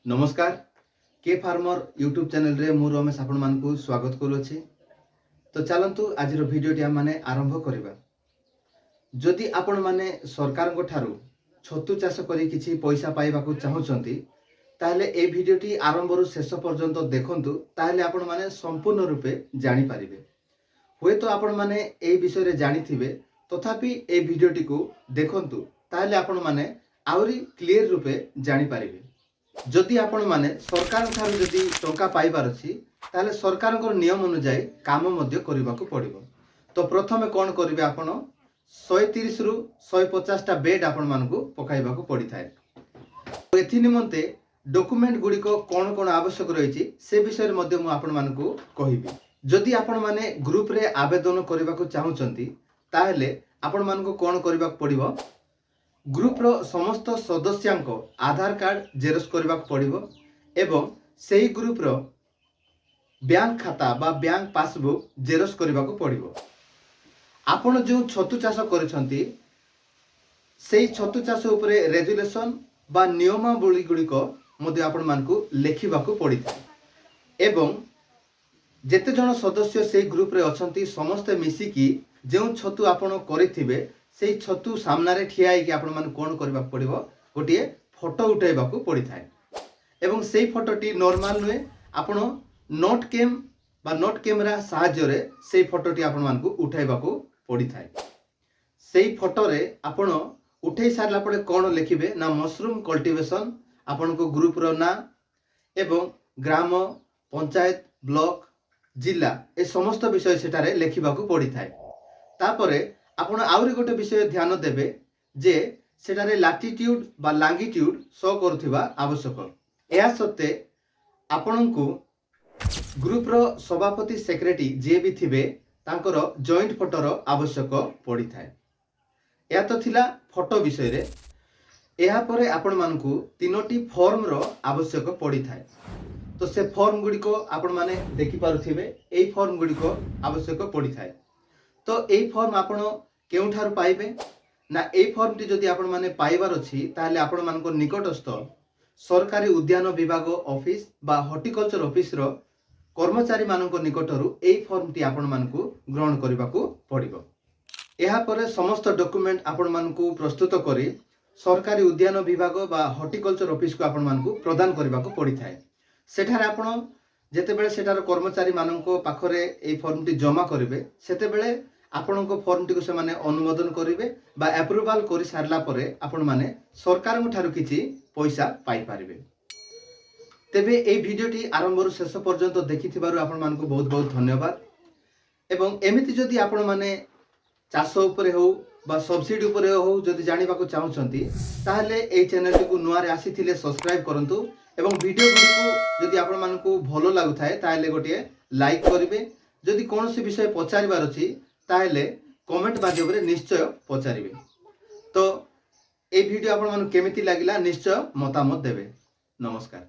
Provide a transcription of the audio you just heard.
नमस्कार के farmer YouTube channel रे मु रमेश आपण मानकु स्वागत करूछि। तो चलंतु आज भिडियोटी आम माने आरंभ करिबा। जदि आपण माने सरकार को ठारू छतु चाष करी किछि पैसा पाइबाकू चाहुचंती ताहले ए भिडियोटी आरंभ रु शेष पर्यंत देखंतु, ताहले आपण माने संपूर्ण रूपे जानि पारिबे। होय तो आपण माने ए विषय रे जानिथिबे, तथापि ए भिडियोटी को देखंतु ताहले आपण माने आउरी क्लियर रूपे जानि पारिबे। जदि आपण माने सरकार ठारू जदि टंका पाइबार अछि ताहले सरकार को नियम अनुसार काम मध्य करिबाकू पड़िबो। तो प्रथमे कोन करिवे, आपण 130 रु 150 टा बेड आपण मानकू पकाइबाकू पड़ी थाए। तो एथि निमंते डॉक्यूमेंट गुडी को कोन कोन आवश्यक रहिछि से विषय रे मध्य मु आपण मानकू कहिबी। जदि आपण माने ग्रुप रे आवेदन करिबाकू चाहुचंती ताहले आपण मानकू कोन करिबाकू पड़िबो, ग्रुप रो समस्त सदस्यांको आधार कार्ड जेरोक्स करबाक पड़िबो एवं सेही ग्रुप रो बैंक खाता बा बैंक पासबुक जेरोक्स करबाक पड़िबो। आपण जो छतु चाष करछंती सेही छतु चाष उपरे रेजुलेशन बा नियमावली गुडी को मध्ये आपण मानकू लेखिबाकू पड़िथा एवं जेते जण सदस्य सेही ग्रुप रे अछंती समस्त मिसिकी जेउ छतु आपण करिथिबे सेही छतु सामना रे ठिया कि आपण मान कोन करबा पड़िबो, गोटे फोटो उठाइबाकू पड़ी थाए एवं सेही फोटोटी नॉर्मल नुए, आपण नोट कैम बा नोट कैमरा सहाय्य रे सेही फोटोटी आपण मान को उठाइबाकू पड़ी थाए। सेही फोटो रे आपण उठै सारला परे कोन लिखिबे ना मशरूम कल्टीवेशन, आपण को ग्रुप रो ना एवं ग्राम पंचायत ब्लॉक जिला ए समस्त विषय सेटारे लिखिबाकू पड़ी थाए। तापरे आपण आउरी गोटे विषय ध्यान देबे जे सेटारे लैटिट्यूड बा लॉन्गिट्यूड शो करथिबा आवश्यक। एहा सत्ते आपणकू ग्रुप रो सभापति सेक्रेटरी जे भी थिबे तांकर जॉइंट फोटो रो आवश्यक पड़ी थाए। या तो थिला फोटो विषय रे। एहा परे आपण मानकू तीनोटी फॉर्म रो आवश्यक पड़ी थाए। तो से फॉर्म गुडी को आपण माने देखि पारुथिबे, एई फॉर्म गुडी को आवश्यक पड़ी थाए। तो एई फॉर्म आपण केउठार पाइबे ना, एई फॉर्म टी जदि आपण माने पाइबार अछि ताहले आपण मानको निकटस्थ सरकारी उद्यान विभाग ऑफिस बा हॉर्टिकल्चर ऑफिस रो कर्मचारी मानको निकटरू एई फॉर्म टी आपण मानको ग्रहण करबाकू पड़िबो। एहा परे समस्त डॉक्यूमेंट आपण मानको प्रस्तुत करी सरकारी उद्यान विभाग बा हॉर्टिकल्चर ऑफिस को आपण मानको प्रदान करबाकू पड़ी थाए। सेठारे आपण जेते बेले सेठार कर्मचारी मानको पाखरे एई फॉर्म टी जमा करिवे, सेते बेले आपनको फॉर्म टी को से माने अनुमोदन करिवे बा अप्रूवल करि सारला परे आपण माने सरकार को ठारू किछि पैसा पाई पारिबे। तेबे ए भिडियोटी आरंभ रु शेष पर्यंत देखिथिबारु आपण मानको बहुत बहुत धन्यवाद। एवं एमिति जदि आपण माने चाष उपरे हो बा सब्सिडी उपरे हो जदि जानिबा को चाहुचंती ताहले ए चैनल टी को नुआरे आसीथिले सब्सक्राइब करंतु एवं वीडियो गुडी जदि आपण मानको भलो लागुथाय ताहले गोटे लाइक करिवे। जदि कोनोसी विषय पचारिबार अछि ताहले कमेंट माध्यम रे निश्चय पचारिबे। तो ए वीडियो आपण मानको केमिति लागिला निश्चय मतामत देबे। नमस्कार।